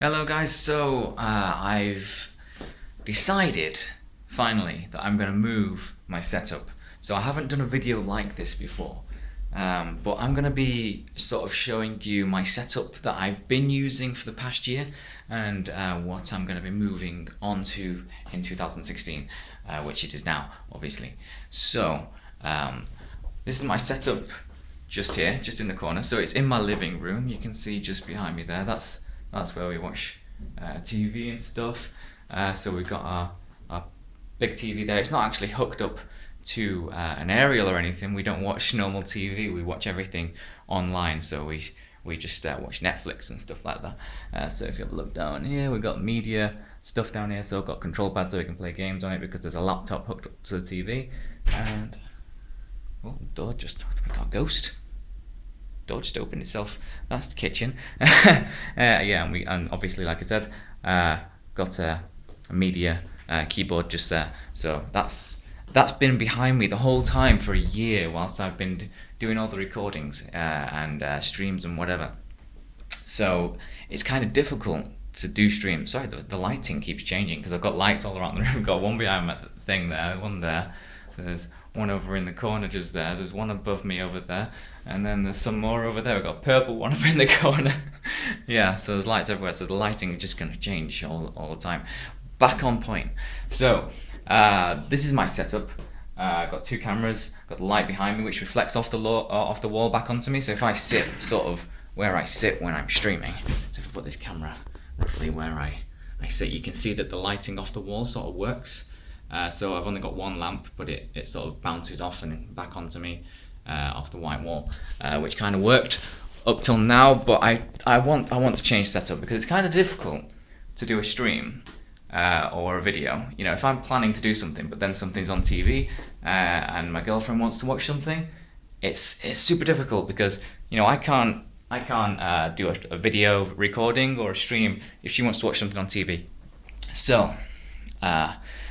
Hello guys, so I've decided finally that I'm going to move my setup. So I haven't done a video like this before, but I'm going to be sort of showing you my setup that I've been using for the past year and what I'm going to be moving on to in 2016, which it is now, obviously. So this is my setup just here, just in the corner. So it's in my living room. You can see just behind me there. That's where we watch TV and stuff. So we've got our big TV there. It's not actually hooked up to an aerial or anything. We don't watch normal TV. We watch everything online. So we just watch Netflix and stuff like that. So if you have a look down here, we've got media stuff down here. So I've got control pads so we can play games on it because there's a laptop hooked up to the TV. And oh, door just, we got a ghost. Door just opened itself. That's the kitchen. Yeah, and obviously, like I said, got a media keyboard just there. So that's been behind me the whole time for a year whilst I've been doing all the recordings and streams and whatever. So it's kind of difficult to do streams. Sorry, the lighting keeps changing because I've got lights all around the room. I've got one behind my thing there, one there. There's one over in the corner just there. There's one above me over there. And then there's some more over there. We've got a purple one up in the corner. Yeah, so there's lights everywhere. So the lighting is just going to change all the time. Back on point. So this is my setup. I've got two cameras. Got the light behind me which reflects off the wall back onto me. So if I sit sort of where I sit when I'm streaming. So if I put this camera roughly where I sit, you can see that the lighting off the wall sort of works. So I've only got one lamp, but it sort of bounces off and back onto me off the white wall, which kind of worked up till now. But I want to change setup because it's kind of difficult to do a stream or a video. You know, if I'm planning to do something, but then something's on TV and my girlfriend wants to watch something, it's super difficult because you know I can't do a video recording or a stream if she wants to watch something on TV. So.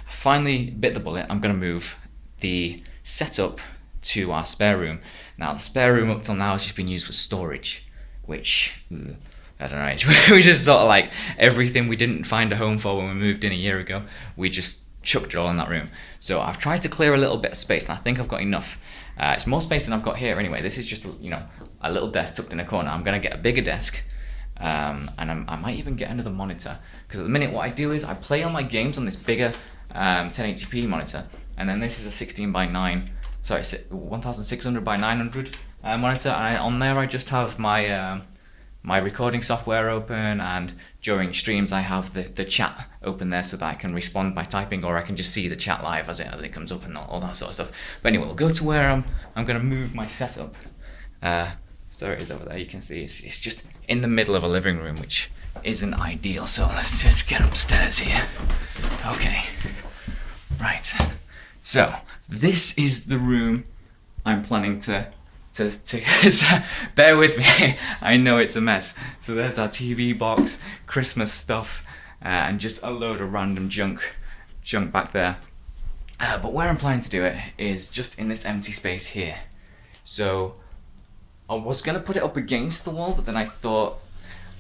Finally bit the bullet. I'm going to move the setup to our spare room. Now the spare room up till now has just been used for storage, which I don't know, we just sort of like everything we didn't find a home for when we moved in a year ago, we just chucked it all in that room. So I've tried to clear a little bit of space and I think I've got enough. It's more space than I've got here anyway. This is just a little desk tucked in a corner. I'm going to get a bigger desk. And I might even get another monitor because at the minute what I do is I play all my games on this bigger 1080p monitor, and then this is a 1600 by 900 monitor, and on there I just have my my recording software open, and during streams I have the chat open there so that I can respond by typing, or I can just see the chat live as it comes up and all that sort of stuff. But anyway, we'll go to where I'm going to move my setup. So it is over there. You can see it's just in the middle of a living room, which isn't ideal. So let's just get upstairs here. Okay. Right. So this is the room I'm planning to bear with me. I know it's a mess. So there's our TV box, Christmas stuff, and just a load of random junk back there. But where I'm planning to do it is just in this empty space here. So I was going to put it up against the wall, but then I thought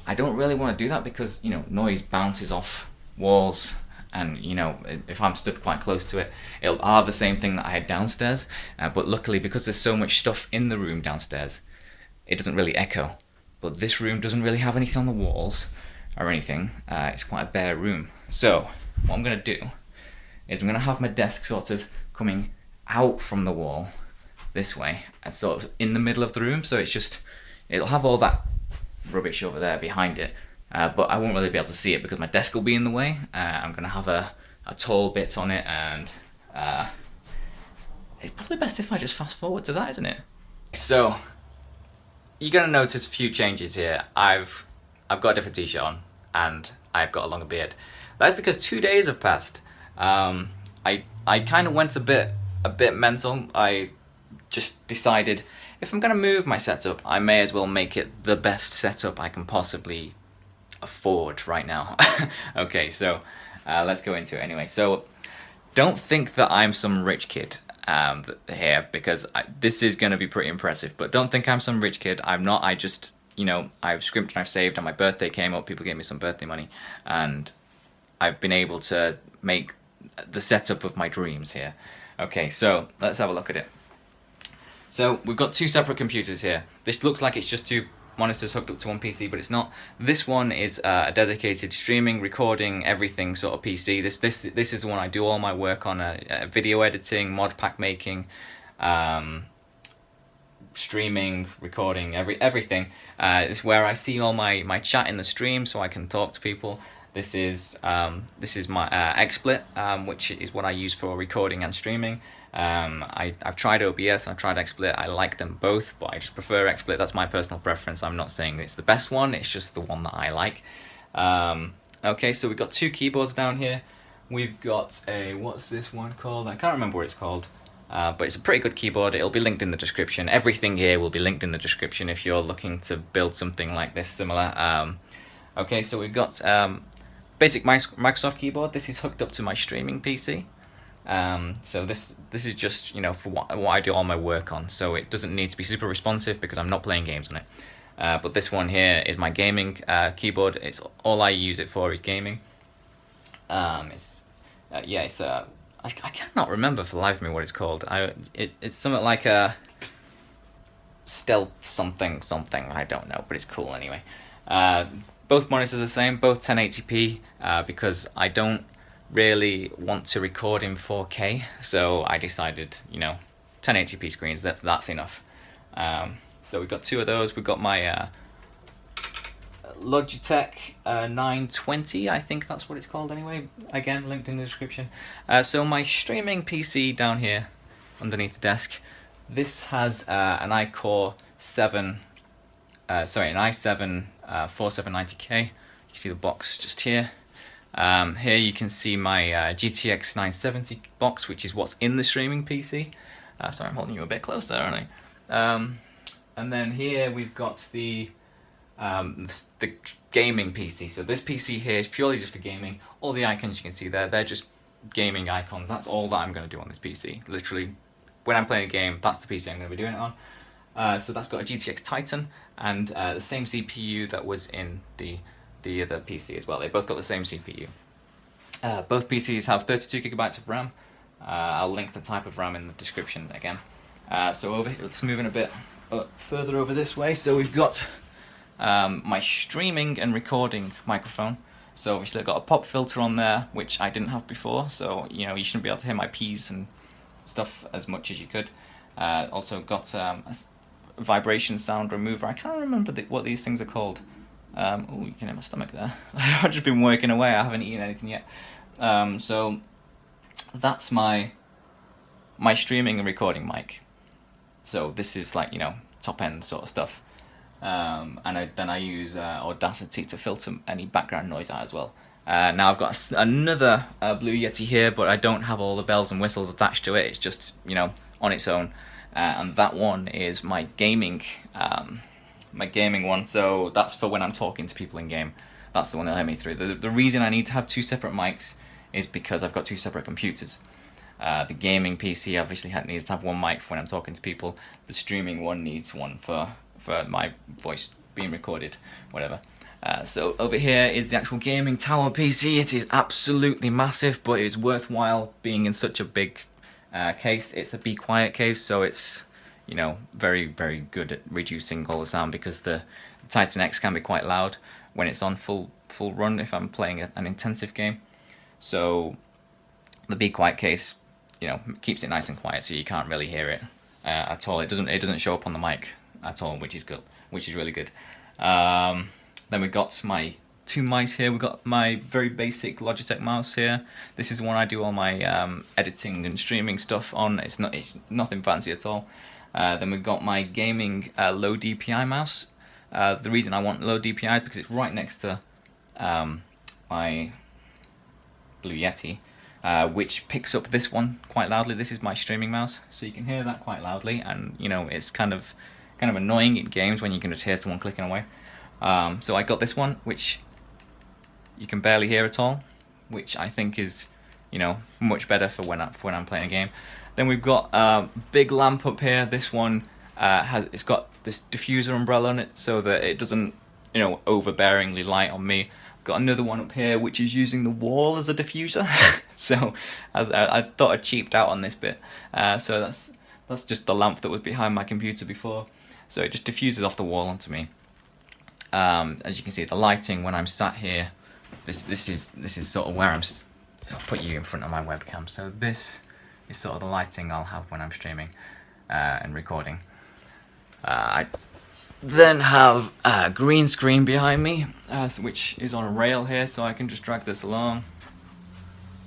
I don't really want to do that because, you know, noise bounces off walls, and, you know, if I'm stood quite close to it, I'll have the same thing that I had downstairs. But luckily, because there's so much stuff in the room downstairs, it doesn't really echo. But this room doesn't really have anything on the walls or anything. It's quite a bare room. So what I'm going to do is I'm going to have my desk sort of coming out from the wall this way and sort of in the middle of the room, so it'll have all that rubbish over there behind it, but I won't really be able to see it because my desk will be in the way. I'm going to have a tall bit on it, and it's probably best if I just fast forward to that, isn't it? So you're going to notice a few changes here. I've got a different t-shirt on and I've got a longer beard. That's because 2 days have passed. I kind of went a bit mental. I just decided if I'm going to move my setup, I may as well make it the best setup I can possibly afford right now. Okay, so let's go into it anyway. So don't think that I'm some rich kid here, because this is going to be pretty impressive, but don't think I'm some rich kid. I'm not. I just you know, I've scrimped and I've saved, and my birthday came up, people gave me some birthday money, and I've been able to make the setup of my dreams here. Okay, so let's have a look at it. So we've got two separate computers here. This looks like it's just two monitors hooked up to one PC, but it's not. This one is a dedicated streaming, recording, everything sort of PC. This is the one I do all my work on, video editing, mod pack making, streaming, recording, everything. It's where I see all my chat in the stream, so I can talk to people. This is my XSplit, which is what I use for recording and streaming. I've tried OBS and I've tried XSplit. I like them both, but I just prefer XSplit. That's my personal preference. I'm not saying it's the best one, it's just the one that I like. Okay, so we've got two keyboards down here. We've got a, what's this one called? I can't remember what it's called, but it's a pretty good keyboard. It'll be linked in the description. Everything here will be linked in the description if you're looking to build something like this similar. Okay, so we've got basic Microsoft keyboard. This is hooked up to my streaming PC. So this is just, you know, for what I do all my work on, so it doesn't need to be super responsive because I'm not playing games on it. But this one here is my gaming keyboard. It's all I use it for is gaming. I cannot remember for the life of me what it's called. It's something like a stealth something, I don't know, but it's cool anyway. Both monitors are the same, both 1080p, because I don't really want to record in 4K, so I decided, you know, 1080p screens, that's enough. So we've got two of those. We've got my Logitech 920, I think that's what it's called anyway, again linked in the description. So my streaming PC down here underneath the desk, this has an i7 4790K. You can see the box just here. Here you can see my GTX 970 box, which is what's in the streaming PC. Sorry, I'm holding you a bit closer, aren't I? And then here we've got the gaming PC. So this PC here is purely just for gaming. All the icons you can see there, they're just gaming icons. That's all that I'm going to do on this PC. Literally, when I'm playing a game, that's the PC I'm going to be doing it on. So that's got a GTX Titan and the same CPU that was in the other PC as well. They both got the same CPU. Both PCs have 32 gigabytes of RAM. I'll link the type of RAM in the description again. So over here, let's move in a bit further over this way. So we've got my streaming and recording microphone. So obviously I've got a pop filter on there, which I didn't have before. So, you know, you shouldn't be able to hear my P's and stuff as much as you could. Also got a vibration sound remover. I can't remember what these things are called. Oh, you can hear my stomach there. I've just been working away, I haven't eaten anything yet. So that's my streaming and recording mic. So this is like, you know, top end sort of stuff. And then I use Audacity to filter any background noise out as well. Now I've got another Blue Yeti here, but I don't have all the bells and whistles attached to it. It's just, you know, on its own. And that one is my gaming one, so that's for when I'm talking to people in game. That's the one that'll hear me through. The reason I need to have two separate mics is because I've got two separate computers. The gaming PC obviously needs to have one mic for when I'm talking to people. The streaming one needs one for my voice being recorded, whatever. So over here is the actual gaming tower PC. It is absolutely massive, but it's worthwhile being in such a big case. It's a Be Quiet case, so it's, you know, very, very good at reducing all the sound, because the Titan X can be quite loud when it's on full run if I'm playing an intensive game. So the Be Quiet case, you know, keeps it nice and quiet, so you can't really hear it at all. It doesn't show up on the mic at all, which is good, which is really good. Then we've got my two mice here. We've got my very basic Logitech mouse here. This is the one I do all my editing and streaming stuff on. It's nothing fancy at all. Then we've got my gaming low DPI mouse. The reason I want low DPI is because it's right next to my Blue Yeti, which picks up this one quite loudly. This is my streaming mouse, so you can hear that quite loudly, and you know, it's kind of annoying in games when you can just hear someone clicking away. So I got this one, which you can barely hear at all, which I think is, you know, much better for when I'm playing a game. Then we've got a big lamp up here. This one It's got this diffuser umbrella on it so that it doesn't, overbearingly light on me. I've got another one up here which is using the wall as a diffuser. So I thought I cheaped out on this bit. So that's just the lamp that was behind my computer before. So it just diffuses off the wall onto me. As you can see, the lighting when I'm sat here, this is sort of where I'll put you in front of my webcam. So this is sort of the lighting I'll have when I'm streaming and recording. I then have a green screen behind me, which is on a rail here, so I can just drag this along,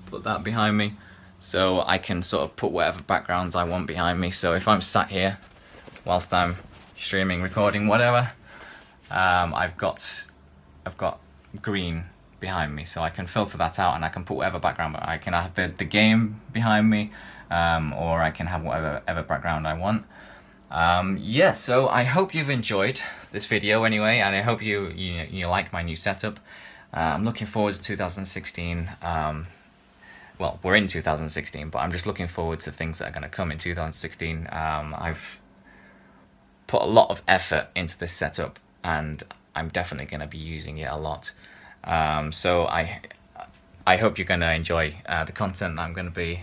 put that behind me, so I can sort of put whatever backgrounds I want behind me. So if I'm sat here whilst I'm streaming, recording, whatever, I've got green behind me, so I can filter that out and I can put whatever background. I can have the game behind me, or I can have whatever background I want. Yeah, so I hope you've enjoyed this video anyway, and I hope you like my new setup. I'm looking forward to 2016. Well, we're in 2016, but I'm just looking forward to things that are going to come in 2016. I've put a lot of effort into this setup, and I'm definitely going to be using it a lot. So I hope you're going to enjoy the content that I'm going to be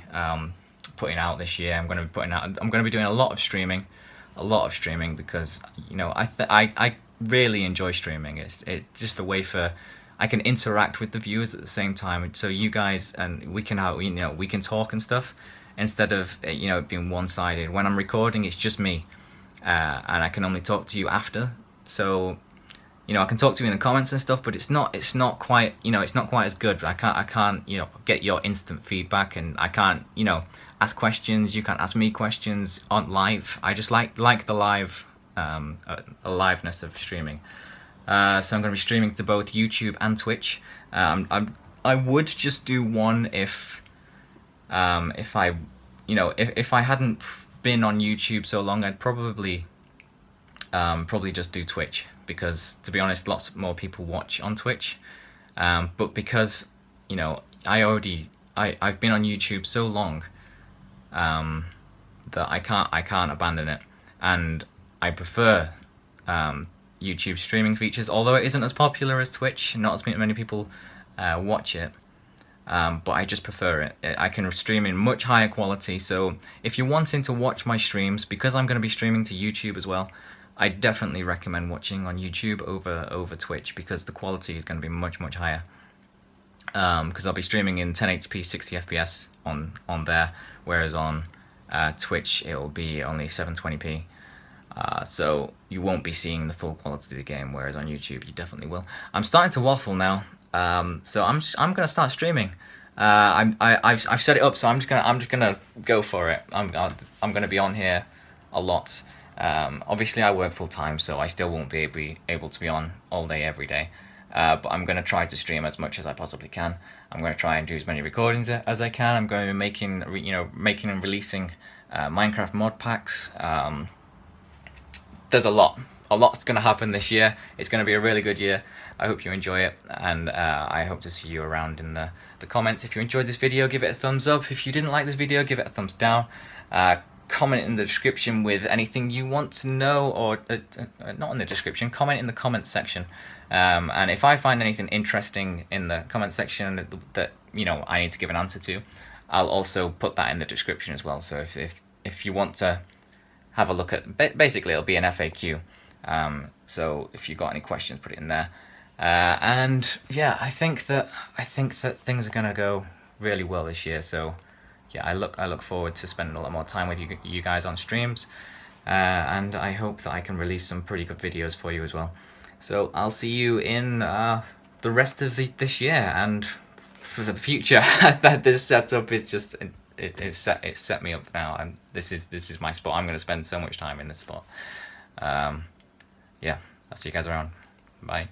putting out this year. I'm going to be doing a lot of streaming, because I really enjoy streaming. It's just a way for I can interact with the viewers at the same time. So you guys and we can talk and stuff instead of it being one-sided. When I'm recording, it's just me, and I can only talk to you after. So I can talk to you in the comments and stuff, but it's not quite as good. I can't get your instant feedback, and I can't ask questions. You can't ask me questions on live. I just like the live aliveness of streaming. So I'm going to be streaming to both YouTube and Twitch. I would just do one if I hadn't been on YouTube so long. I'd probably just do Twitch, because to be honest, lots more people watch on Twitch. But because I've been on YouTube so long that I can't abandon it, and I prefer YouTube streaming features, although it isn't as popular as Twitch. Not as many people watch it, but I just prefer it. I can stream in much higher quality. So if you're wanting to watch my streams, because I'm going to be streaming to YouTube as well, I definitely recommend watching on YouTube over Twitch, because the quality is going to be much higher. Because I'll be streaming in 1080p 60 FPS on there, whereas on Twitch it will be only 720p. So you won't be seeing the full quality of the game, whereas on YouTube you definitely will. I'm starting to waffle now, so I'm gonna start streaming. I've set it up, so I'm just gonna go for it. I'm gonna be on here a lot. Obviously I work full time, so I still won't be able to be on all day every day. But I'm going to try to stream as much as I possibly can. I'm going to try and do as many recordings as I can. I'm going to be making and releasing Minecraft mod packs. There's a lot's going to happen this year. It's going to be a really good year. I hope you enjoy it, and I hope to see you around in the comments. If you enjoyed this video, give it a thumbs up. If you didn't like this video, give it a thumbs down. Comment in the description with anything you want to know, or not in the description, comment in the comments section. And if I find anything interesting in the comment section that I need to give an answer to, I'll also put that in the description as well. So if you want to have a look at, basically it'll be an FAQ. So if you've got any questions, put it in there. And yeah, I think that things are gonna go really well this year. So yeah, I look forward to spending a lot more time with you guys on streams, and I hope that I can release some pretty good videos for you as well. So I'll see you in the rest of this year and for the future. That this setup is just it set me up now, and this is my spot. I'm going to spend so much time in this spot. Yeah, I'll see you guys around. Bye.